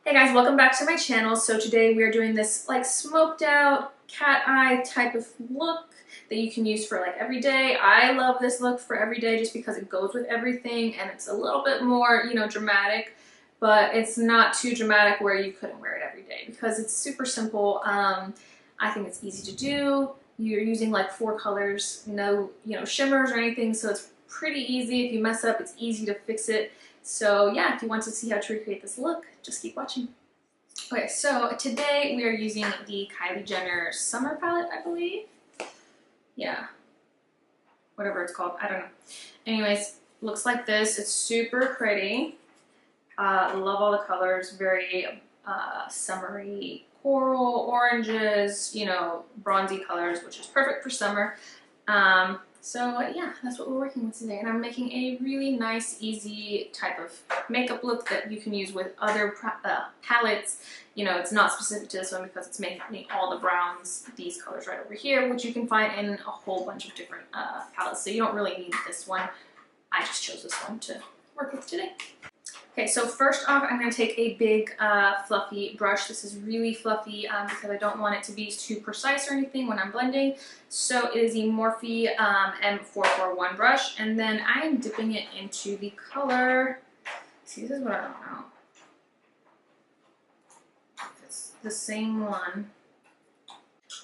Hey guys, welcome back to my channel. So today we are doing this like smoked out cat eye type of look that you can use for like every day. I love this look for every day just because it goes with everything and it's a little bit more, dramatic, but it's not too dramatic where you couldn't wear it every day because it's super simple. I think it's easy to do. You're using like 4 colors, no, shimmers or anything, so it's pretty easy. If you mess up, it's easy to fix it. So yeah, if you want to see how to recreate this look, just keep watching. Okay, so today we are using the Kylie Jenner Summer palette, I believe. Yeah, whatever it's called, I don't know. Anyways, looks like this. It's super pretty. Love all the colors, very summery coral, oranges, bronzy colors, which is perfect for summer. So yeah, that's what we're working with today. And I'm making a really nice, easy type of makeup look that you can use with other palettes. It's not specific to this one because it's making all the browns, these colors right over here, which you can find in a whole bunch of different palettes. So you don't really need this one. I just chose this one to work with today. Okay, so first off, I'm going to take a big fluffy brush. This is really fluffy because I don't want it to be too precise or anything when I'm blending. So it is a Morphe M441 brush, and then I am dipping it into the color. See, this is what I don't know. It's the same one.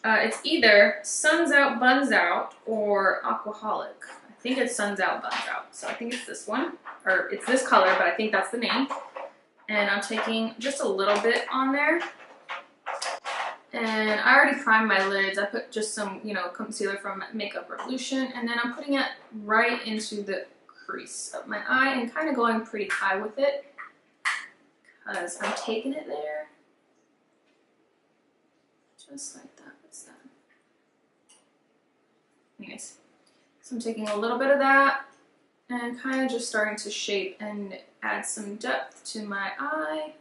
It's either Suns Out, Buns Out, or Aquaholic. I think it's Suns Out, Buns Out. So I think it's this one, or it's this color, but I think that's the name. And I'm taking just a little bit on there. And I already primed my lids. I put just some, concealer from Makeup Revolution, and then I'm putting it right into the crease of my eye and kind of going pretty high with it because I'm taking it there. Just like that. What's that? Anyways. So I'm taking a little bit of that and kind of just starting to shape and add some depth to my eye.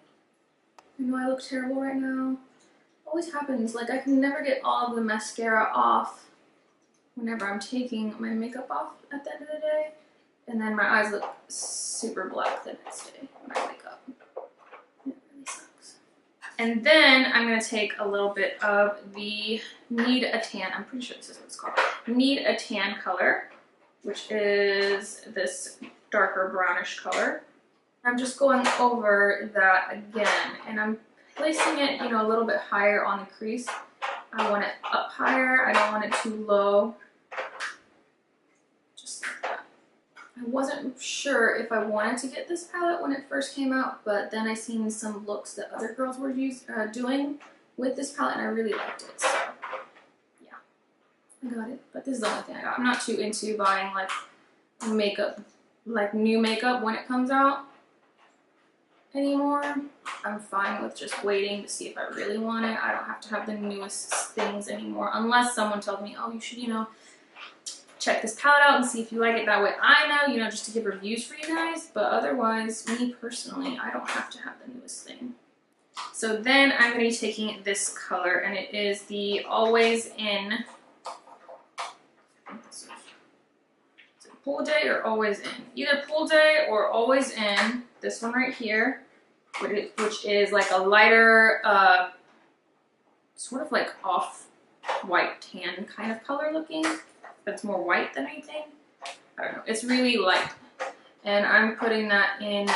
I know I look terrible right now. It always happens, like I can never get all of the mascara off whenever I'm taking my makeup off at the end of the day. And then my eyes look super black the next day when I wake up. It really sucks. And then I'm going to take a little bit of the Need a Tan, I'm pretty sure this is what it's called, Need a Tan color, which is this darker brownish color. I'm just going over that again, and I'm placing it, a little bit higher on the crease. I want it up higher, I don't want it too low. Just like that. I wasn't sure if I wanted to get this palette when it first came out, but then I seen some looks that other girls were doing with this palette, and I really liked it. So yeah, I got it. But this is the only thing I got. I'm not too into buying like makeup, like new makeup when it comes out anymore. I'm fine with just waiting to see if I really want it. I don't have to have the newest things anymore unless someone tells me, oh, you should, check this palette out and see if you like it. That way I know, just to give reviews for you guys. But otherwise, me personally, I don't have to have the newest thing. So then I'm going to be taking this color, and it is the Always In. Is it Pool Day or Always In? Either Pool Day or Always In. This one right here, which is like a lighter, sort of like off-white tan kind of color looking. But it's more white than anything. I don't know. It's really light. And I'm putting that in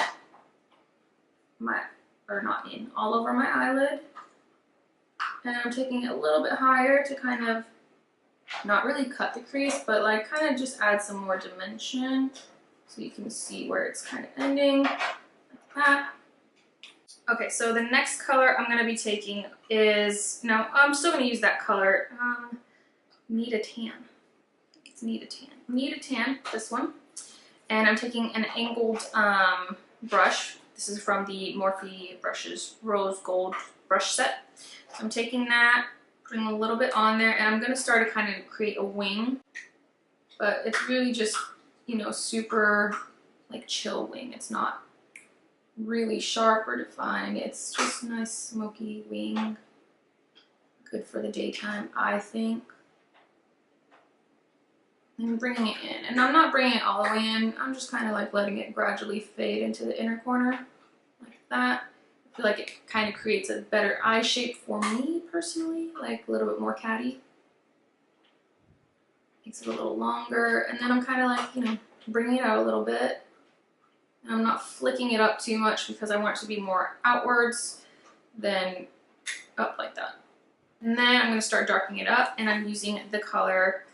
all over my eyelid. And I'm taking it a little bit higher to kind of not really cut the crease, but like kind of just add some more dimension so you can see where it's kind of ending, like that. Okay, so the next color I'm going to be taking is, now I'm still going to use that color, Need a Tan. Need a Tan, this one. And I'm taking an angled brush. This is from the Morphe Brushes Rose Gold brush set. So I'm taking that, putting a little bit on there, and I'm going to start to kind of create a wing. But it's really just, super like chill wing. It's not really sharp or defined. It's just a nice smoky wing. Good for the daytime, I think. I'm bringing it in, and I'm not bringing it all the way in. I'm just kind of like letting it gradually fade into the inner corner like that. I feel like it kind of creates a better eye shape for me personally, like a little bit more catty. Makes it a little longer, and then I'm kind of like, you know, bringing it out a little bit. And I'm not flicking it up too much because I want it to be more outwards than up like that. And then I'm going to start darkening it up, and I'm using the color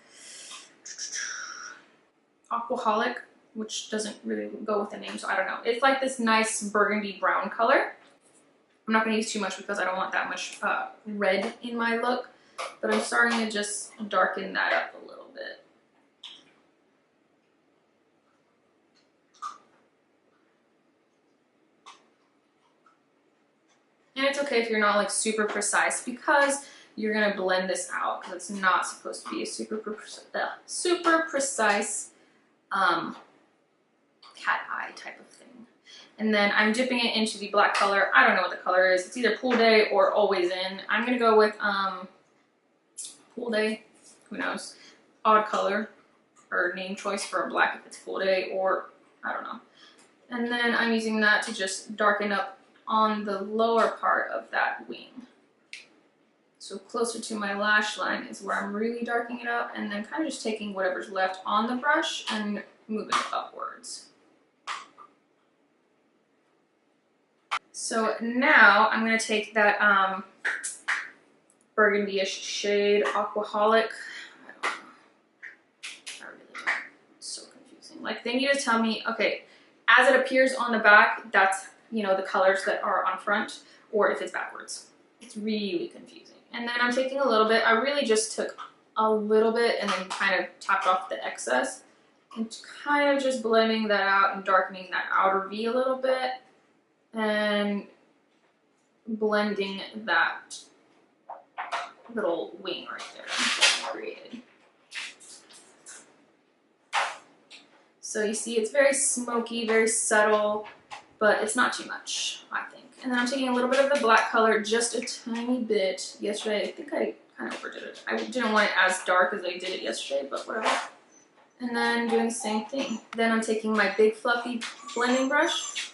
Aquaholic, which doesn't really go with the name, so I don't know. It's like this nice burgundy brown color. I'm not going to use too much because I don't want that much red in my look, but I'm starting to just darken that up a little bit. And it's okay if you're not like super precise because you're going to blend this out because it's not supposed to be a super precise cat eye type of thing. And then I'm dipping it into the black color. I don't know what the color is. It's either Pool Day or Always In. I'm going to go with Pool Day. Who knows? Odd color or name choice for a black if it's Pool Day, or I don't know. And then I'm using that to just darken up on the lower part of that wing. So closer to my lash line is where I'm really darkening it up, and then kind of just taking whatever's left on the brush and moving it upwards. So now I'm going to take that burgundy-ish shade, Aquaholic. I don't know. I really don't. It's so confusing. Like, they need to tell me, okay, as it appears on the back, that's, you know, the colors that are on front, or if it's backwards. It's really confusing. And then I'm taking a little bit. I really just took a little bit and then kind of tapped off the excess. And kind of just blending that out and darkening that outer V a little bit. And blending that little wing right there that I created. So you see it's very smoky, very subtle, but it's not too much, I think. And then I'm taking a little bit of the black color, just a tiny bit. Yesterday, I think I kind of overdid it. I didn't want it as dark as I did it yesterday, but whatever. And then doing the same thing. Then I'm taking my big fluffy blending brush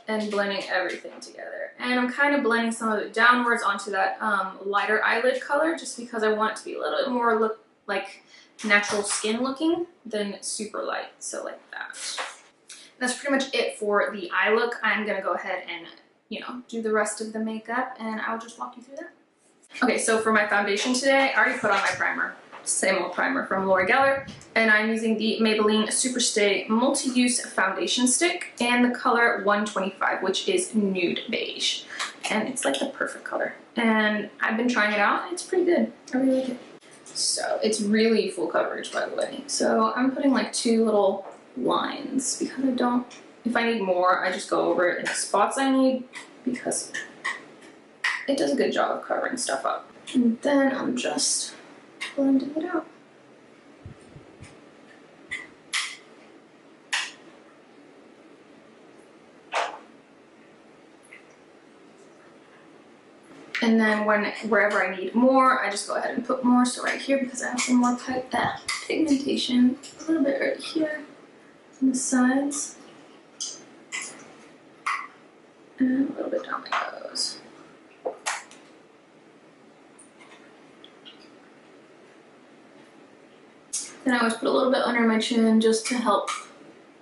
and blending everything together. And I'm kind of blending some of it downwards onto that lighter eyelid color, just because I want it to be a little bit more look like natural skin looking than super light, so like that. That's pretty much it for the eye look. I'm gonna go ahead and, you know, do the rest of the makeup, and I'll just walk you through that. Okay, so for my foundation today, I already put on my primer. Same old primer from Laura Geller, and I'm using the Maybelline SuperStay Multi-Use Foundation Stick and the color 125, which is nude beige. And it's like the perfect color. And I've been trying it out, and it's pretty good. I really like it. So it's really full coverage, by the way. So I'm putting like 2 little lines because I don't, if I need more, I just go over it in the spots I need because it does a good job of covering stuff up. And then I'm just blending it out. And then wherever I need more, I just go ahead and put more. So right here, because I have some more pigmentation, a little bit right here on the sides, and a little bit down my nose. Then I always put a little bit under my chin just to help,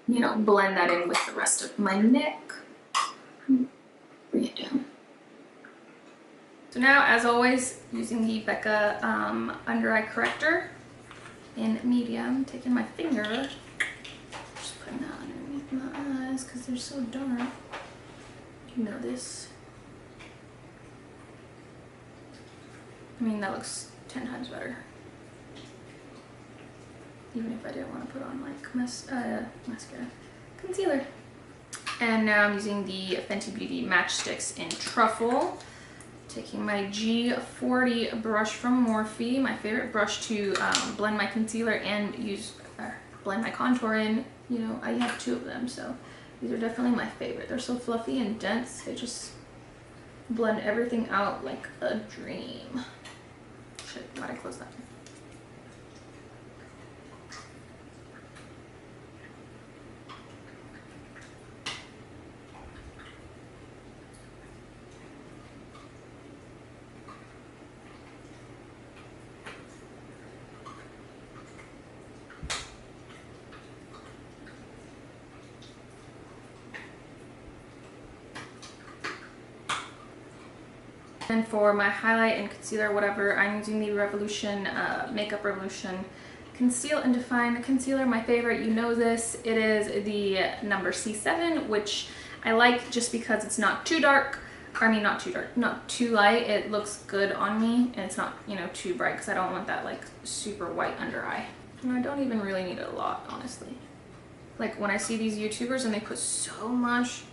you know, blend that in with the rest of my neck. Bring it down. So now, as always, using the Becca under eye corrector in medium, taking my finger, just putting that underneath my eyes because they're so dark. You know this. I mean, that looks 10 times better. Even if I didn't want to put on like mascara, concealer. And now I'm using the Fenty Beauty Matchsticks in Truffle. Taking my G40 brush from Morphe, my favorite brush to blend my concealer and blend my contour in. You know, I have 2 of them, so these are definitely my favorite. They're so fluffy and dense. They just blend everything out like a dream. Shit, why'd I close that? And for my highlight and concealer, whatever, I'm using the Revolution, Makeup Revolution Conceal and Define Concealer. My favorite, you know this. It is the number C7, which I like just because it's not too dark. I mean, not too dark, not too light. It looks good on me, and it's not, you know, too bright because I don't want that like super white under eye. And I don't even really need it a lot, honestly. Like when I see these YouTubers and they put so much,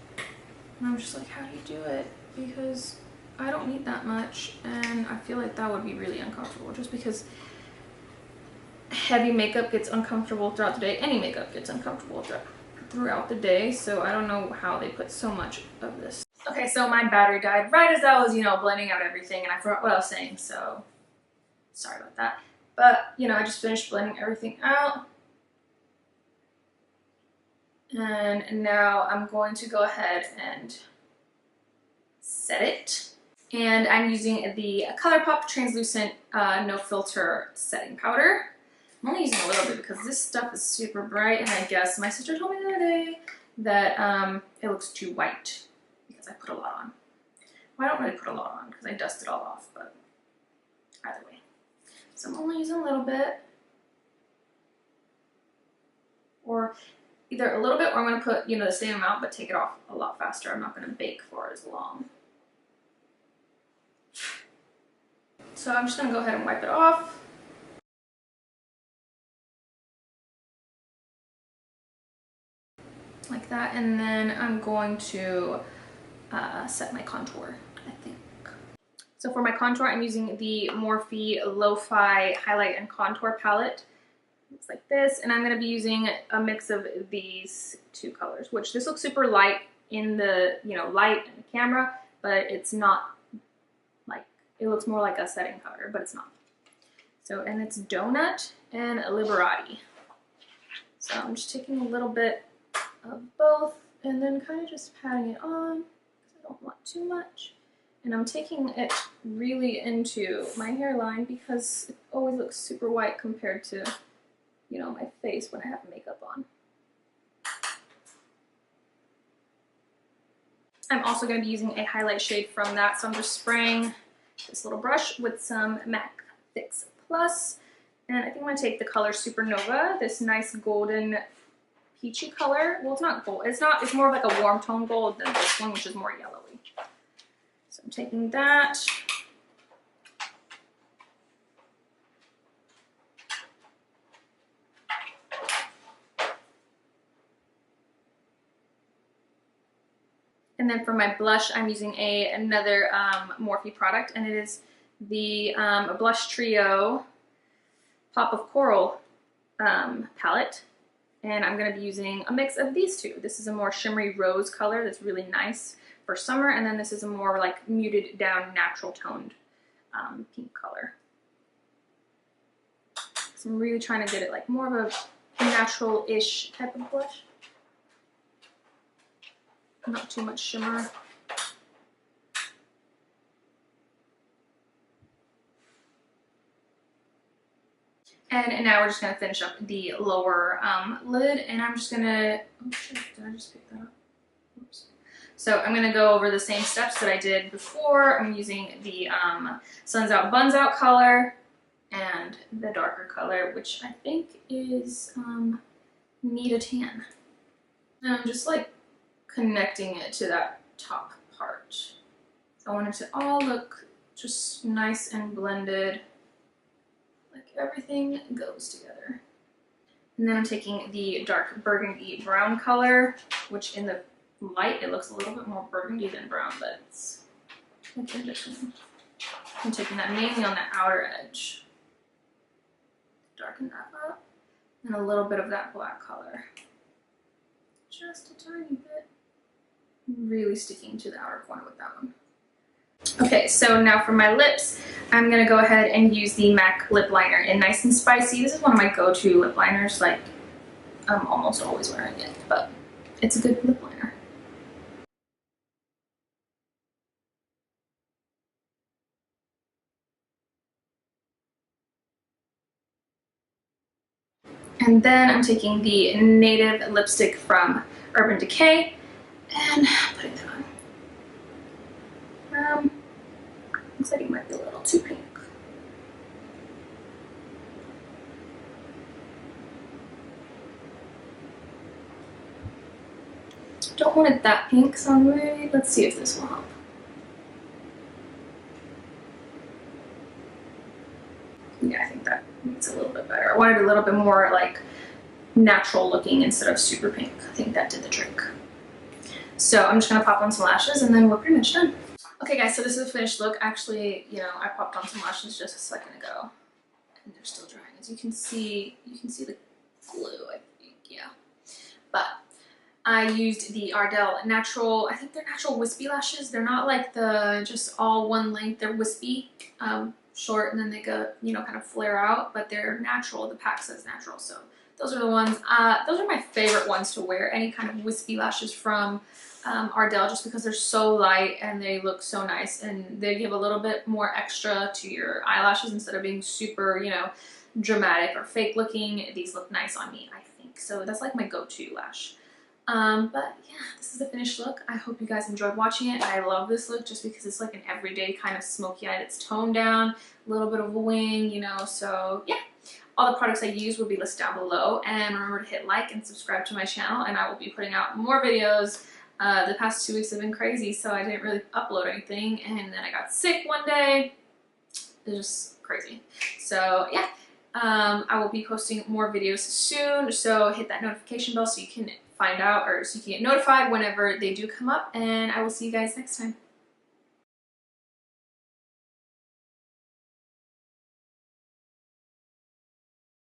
and I'm just like, how do you do it? Because I don't need that much, and I feel like that would be really uncomfortable just because heavy makeup gets uncomfortable throughout the day. Any makeup gets uncomfortable throughout the day, so I don't know how they put so much of this. Okay, so my battery died right as I was, you know, blending out everything, and I forgot what I was saying, so sorry about that. But, you know, I just finished blending everything out. And now I'm going to go ahead and set it. And I'm using the ColourPop Translucent No Filter Setting Powder. I'm only using a little bit because this stuff is super bright, and I guess my sister told me the other day that it looks too white because I put a lot on. Well, I don't really put a lot on because I dust it all off, but either way. So I'm only using a little bit. Or either a little bit, or I'm going to put, you know, the same amount but take it off a lot faster. I'm not going to bake for as long. So I'm just going to go ahead and wipe it off. Like that, and then I'm going to set my contour, I think. So for my contour, I'm using the Morphe Lo-Fi Highlight and Contour Palette. Looks like this, and I'm going to be using a mix of these two colors, which this looks super light in the, you know, light in the camera, but it's not like, it looks more like a setting powder, but it's not. So, and it's Donut and Liberati. So I'm just taking a little bit of both and then kind of just patting it on because I don't want too much. And I'm taking it really into my hairline because it always looks super white compared to, you know, my face when I have makeup on. I'm also going to be using a highlight shade from that, so I'm just spraying this little brush with some MAC Fix Plus, and I think I'm going to take the color Supernova, this nice golden peachy color. Well, it's not gold. It's more of like a warm tone gold than this one, which is more yellowy. So I'm taking that. And then for my blush, I'm using another Morphe product, and it is the Blush Trio Pop of Coral palette. And I'm going to be using a mix of these two. This is a more shimmery rose color that's really nice for summer, and then this is a more like muted down natural toned pink color. So I'm really trying to get it like more of a natural-ish type of blush. Not too much shimmer. And now we're just going to finish up the lower lid, and I'm just going to, oh shit, did I just pick that up? Oops. So I'm going to go over the same steps that I did before. I'm using the Suns Out Buns Out color and the darker color, which I think is Nita Tan. And I'm just like connecting it to that top part. So I want it to all look just nice and blended. Like everything goes together. And then I'm taking the dark burgundy brown color, which in the light it looks a little bit more burgundy than brown, but it's like in between. I'm taking that mainly on the outer edge. Darken that up. And a little bit of that black color. Just a tiny bit. Really sticking to the outer corner with that one. Okay, so now for my lips, I'm going to go ahead and use the MAC lip liner in Nice and Spicy. This is one of my go-to lip liners, like I'm almost always wearing it, but it's a good lip liner. And then I'm taking the Native lipstick from Urban Decay and putting that on. like it might be a little too pink. Don't want it that pink, so let's see if this will help. Yeah, I think that makes it a little bit better. I wanted a little bit more like natural looking instead of super pink. I think that did the trick. So I'm just gonna pop on some lashes and then we're pretty much done. Okay guys, so this is the finished look. Actually, you know, I popped on some lashes just a second ago and they're still drying. As you can see the glue, I think, yeah. But I used the Ardell natural, I think they're natural wispy lashes. They're not like the just all one length, they're wispy, short, and then they go, you know, kind of flare out, but they're natural. The pack says natural, so those are the ones. Those are my favorite ones to wear, any kind of wispy lashes from Ardell, just because they're so light and they look so nice, and they give a little bit more extra to your eyelashes instead of being super, you know, dramatic or fake looking. These look nice on me, I think. So that's like my go-to lash. But yeah, this is the finished look. I hope you guys enjoyed watching it. I love this look just because it's like an everyday kind of smoky eye. It's toned down, a little bit of a wing, you know, so yeah. All the products I use will be listed down below, and remember to hit like and subscribe to my channel, and I will be putting out more videos. The past 2 weeks have been crazy, so I didn't really upload anything, and then I got sick one day. It was just crazy. So yeah, I will be posting more videos soon, so hit that notification bell so you can find out, or so you can get notified whenever they do come up, and I will see you guys next time.